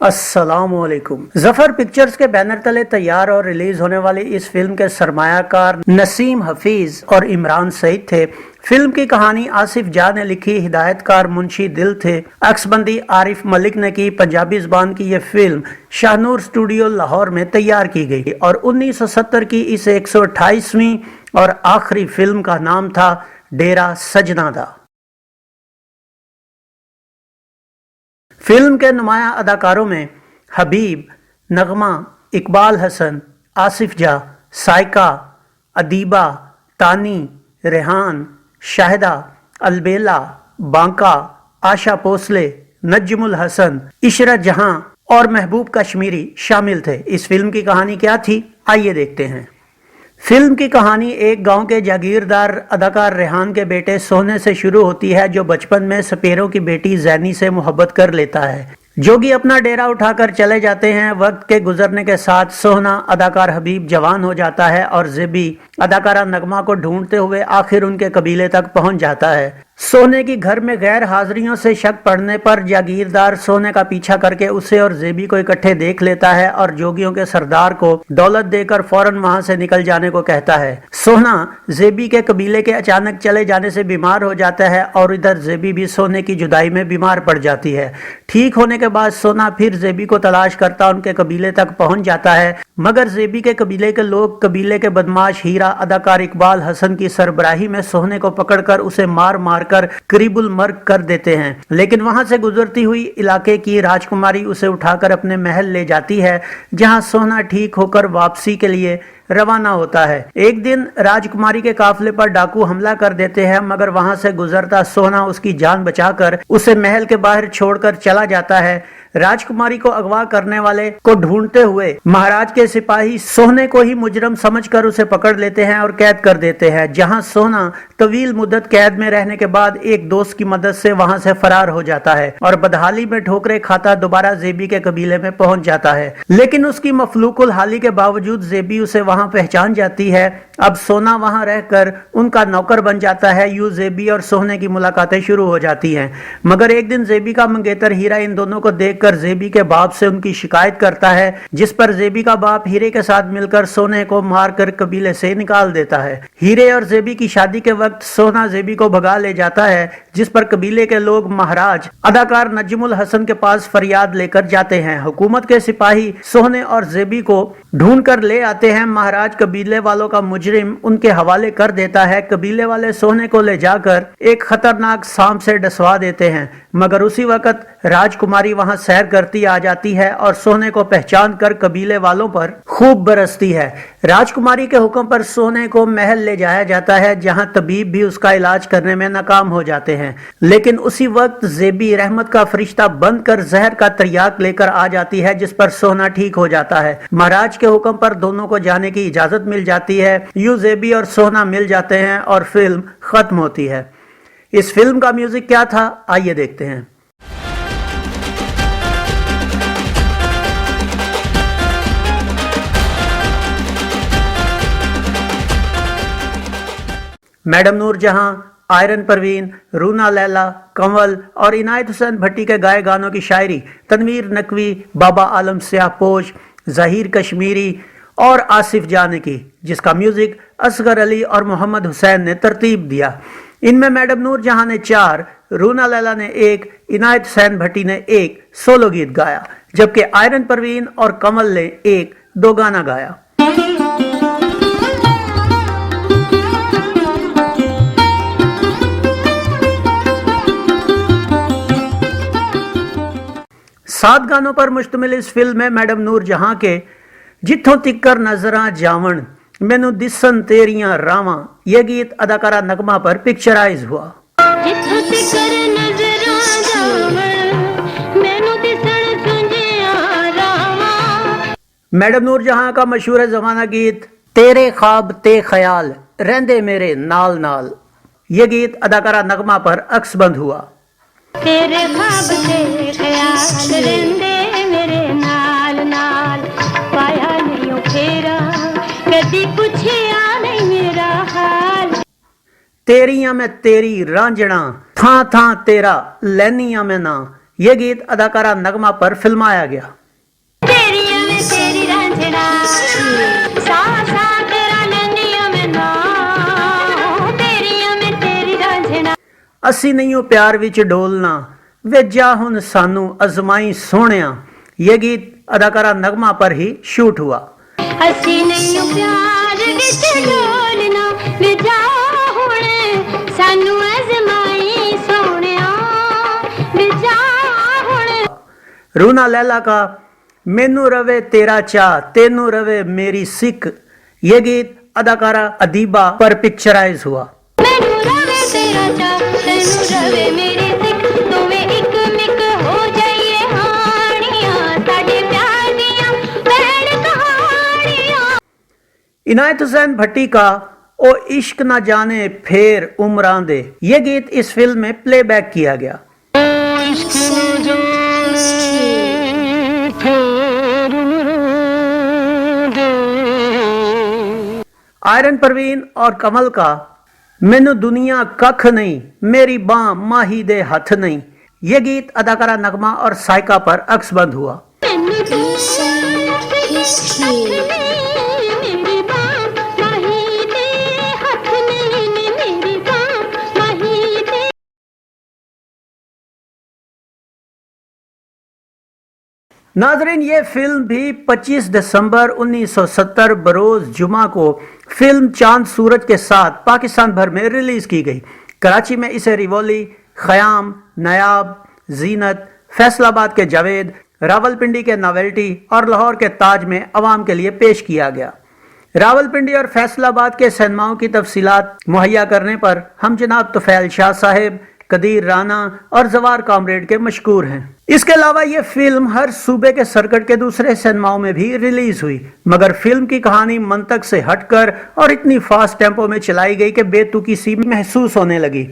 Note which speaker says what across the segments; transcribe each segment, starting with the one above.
Speaker 1: अस्सलामुअलैकुम। जफर पिक्चर्स के बैनर तले तैयार और रिलीज होने वाली इस फिल्म के सरमायाकार नसीम हफीज और इमरान सईद थे। फिल्म की कहानी आसिफ जा ने लिखी, हिदायतकार मुंशी दिल थे, अक्सबंदी आरिफ मलिक ने की। पंजाबी जुबान की यह फिल्म शाहनूर स्टूडियो लाहौर में तैयार की गई और 1970 की इस 128वीं और आखिरी फिल्म का नाम था डेरा सजना दा। फिल्म के नुमाया अदाकारों में हबीब, नगमा, इकबाल हसन, आसिफ जा, साइका, अदीबा, तानी, रेहान, शाहिदा, अलबेला, बांका, आशा पोसले, नजमुल हसन, इशरत जहां और महबूब कश्मीरी शामिल थे। इस फिल्म की कहानी क्या थी, आइए देखते हैं। फिल्म की कहानी एक गांव के जागीरदार अदाकार रेहान के बेटे सोने से शुरू होती है, जो बचपन में सपेरों की बेटी जैनी से मोहब्बत कर लेता है। जोगी अपना डेरा उठाकर चले जाते हैं। वक्त के गुजरने के साथ सोहना अदाकार हबीब जवान हो जाता है और जेबी अदाकारा नगमा को ढूंढते हुए आखिर उनके कबीले तक पहुंच जाता है। सोने की घर में गैर हाजिरियों से शक पड़ने पर जागीरदार सोने का पीछा करके उसे और जेबी को इकट्ठे देख लेता है और जोगियों के सरदार को दौलत देकर फौरन वहां से निकल जाने को कहता है। सोना जेबी के कबीले के अचानक चले जाने से बीमार हो जाता है और इधर जेबी भी सोने की जुदाई में बीमार पड़ जाती है। ठीक होने के बाद सोना फिर जेबी को तलाश करता उनके कबीले तक पहुंच जाता है, मगर जेबी के कबीले के लोग कबीले के बदमाश हीरा अदाकार इकबाल हसन की सरबराही में सोने को पकड़कर उसे मार मार कर करीबुल मर्ग कर देते हैं। लेकिन वहां से गुजरती हुई इलाके की राजकुमारी उसे उठाकर अपने महल ले जाती है, जहां सोना ठीक होकर वापसी के लिए रवाना होता है। एक दिन राजकुमारी के काफिले पर डाकू हमला कर देते हैं, मगर वहां से गुजरता सोना उसकी जान बचाकर उसे महल के बाहर छोड़कर चला जाता है। राजकुमारी को अगवा करने वाले को ढूंढते हुए महाराज के सिपाही सोने को ही मुजरम समझकर उसे पकड़ लेते हैं और कैद कर देते हैं, जहां सोना तवील मुद्दत कैद में रहने के बाद एक दोस्त की मदद से वहां से फरार हो जाता है और बदहाली में ठोकरे खाता दोबारा जेबी के कबीले में पहुंच जाता है। लेकिन उसकी मफलूकुल हाली के बावजूद जेबी उसे वहां पहचान जाती है। अब सोना वहां रहकर उनका नौकर बन जाता है। यूं जेबी और सोने की मुलाकातें शुरू हो जाती हैं, मगर एक दिन जेबी का मंगेतर हीरा इन दोनों को देखकर जेबी के बाप से उनकी शिकायत करता है, जिस पर जेबी का बाप हीरे के साथ मिलकर सोने को मारकर कबीले से निकाल देता है। हीरे और जेबी की शादी के वक्त सोना जेबी को भगा ले जाता है, जिस पर कबीले के लोग महाराज अदाकार नजमुल हसन के पास फरियाद लेकर जाते हैं। हुकूमत के सिपाही सोने और जेबी को ढूंढ कर ले आते हैं। महाराज कबीले वालों का मुजरिम उनके हवाले कर देता है। कबीले वाले सोने को ले जाकर एक खतरनाक सांप से डसवा देते हैं, मगर उसी वक्त राजकुमारी वहां सैर करती आ जाती है और सोने को पहचान कर कबीले वालों पर खूब बरसती है। राजकुमारी के हुक्म पर सोने को महल ले जाया जाता है, जहां तबीब भी उसका इलाज करने में नाकाम हो जाते हैं। लेकिन उसी वक्त जेबी रहमत का फरिश्ता बनकर जहर का त्रियाक लेकर आ जाती है, जिस पर सोना ठीक हो जाता है। महाराज के हुक्म पर दोनों को जाने की इजाजत मिल जाती है। यूं जेबी और सोना मिल जाते हैं और फिल्म खत्म होती है। इस फिल्म का म्यूजिक क्या था, आइए देखते हैं। मैडम नूर जहां, आयरन परवीन, रूना लैला, कंवल और इनायत हुसैन भट्टी के गाए गानों की शायरी तनवीर नकवी, बाबा आलम स्याहपोश, जहीर कश्मीरी और आसिफ जा ने की, जिसका म्यूजिक असगर अली और मोहम्मद हुसैन ने तरतीब दिया। इनमें मैडम नूर जहां ने 4, रूना लैला ने 1, इनायत हुसैन भट्टी ने 1 सोलो गीत गाया, जबकि आयरन परवीन और कंवल ने 1-2 गाना गाया। सात गानों पर मुश्तमिल इस फिल्म में मैडम नूर जहां के जिथों तिक्कर नजरां जावण, मैनू दिसन तेरियां रावां, यह गीत अदाकारा नगमा पर पिक्चराइज हुआ। मैडम नूर जहां का मशहूर जमाना गीत तेरे ख्वाब ते ख्याल रहंदे मेरे नाल नाल, यह गीत अदाकारा नगमा पर अक्सबंद हुआ। तेरे ख्वाब ते ख्याल रहंदे मेरे नाल नाल, पाया नहीं फेरा कदी पुछया नहीं मेरा हाल। तेरियां मैं तेरी रांझना, थां थां तेरा लैनियां मैं ना, ये गीत अदाकारा नगमा पर फिल्माया गया। असी नहीं प्यार विच डोलना वे जा हुन सानू अजमाई सोहणिया, ये गीत अदाकारा नगमा पर ही शूट हुआ।
Speaker 2: असी नहीं प्यार विच डोलना वे जा हुन सानू अजमाई सोहणिया, वे जा हुन।
Speaker 1: रूना लैला का मैनू रवे तेरा चा तेनू रवे मेरी सिक, ये गीत अदाकारा अदीबा पर पिक्चराइज हुआ। इनायत हुसैन भट्टी का ओ इश्क ना जाने फेर उमरां दे, ये गीत इस फिल्म में प्लेबैक किया गया। आयरन परवीन और कमल का मैनू दुनिया कख नहीं मेरी बां माही दे हथ नहीं, ये गीत अदाकारा नगमा और साइका पर अक्सबंद हुआ। नाजरीन, ये फिल्म भी 25 दिसंबर 1970 बरोज जुमा को फिल्म चांद सूरज के साथ पाकिस्तान भर में रिलीज की गई। कराची में इसे रिवोली, खयाम, नायाब, जीनत, फैसलाबाद के जावेद, रावलपिंडी के नोवेल्टी और लाहौर के ताज में अवाम के लिए पेश किया गया। रावलपिंडी और फैसलाबाद के सिनेमाओं की तफसीलात मुहैया करने पर हम जनाब तुफैल शाह साहिब, कदीर राना और जवार कामरेड के मशकूर हैं। इसके अलावा ये फिल्म हर सूबे के सर्किट के दूसरे सिनेमाओं में भी रिलीज हुई, मगर फिल्म की कहानी मंतक से हटकर और इतनी फास्ट टेम्पो में चलाई गई कि बेतुकी सी महसूस होने लगी।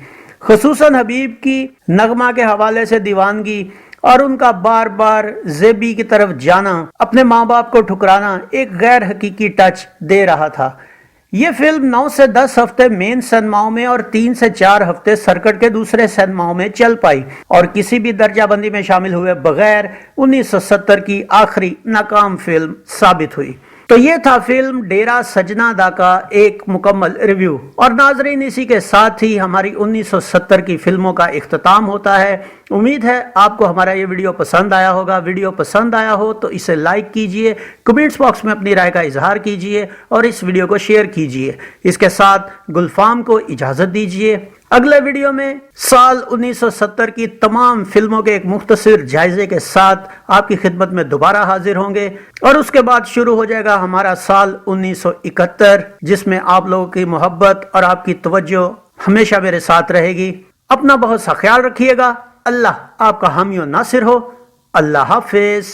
Speaker 1: खुसूसन हबीब की नगमा के हवाले से दीवानगी और उनका बार बार जेबी की तरफ जाना, अपने माँ बाप को ठुकराना एक गैर हकीकी टच दे रहा था। ये फिल्म 9 से 10 हफ्ते मेन सिनेमाओं में और 3 से 4 हफ्ते सर्किट के दूसरे सिनेमाओं में चल पाई और किसी भी दर्जाबंदी में शामिल हुए बगैर 1970 की आखिरी नाकाम फिल्म साबित हुई। तो ये था फिल्म डेरा सजना दा का एक मुकम्मल रिव्यू। और नाजरीन, इसी के साथ ही हमारी 1970 की फिल्मों का इख्तिताम होता है। उम्मीद है आपको हमारा ये वीडियो पसंद आया होगा। वीडियो पसंद आया हो तो इसे लाइक कीजिए, कमेंट्स बॉक्स में अपनी राय का इजहार कीजिए और इस वीडियो को शेयर कीजिए। इसके साथ गुलफाम को इजाजत दीजिए। अगले वीडियो में साल 1970 की तमाम फिल्मों के एक मुख्तसर जायजे के साथ आपकी खिदमत में दोबारा हाजिर होंगे और उसके बाद शुरू हो जाएगा हमारा साल 1971, जिसमें आप लोगों की मोहब्बत और आपकी तवज्जो हमेशा मेरे साथ रहेगी। अपना बहुत सा ख्याल रखिएगा। अल्लाह आपका हामी और नासिर हो। अल्लाह हाफिज।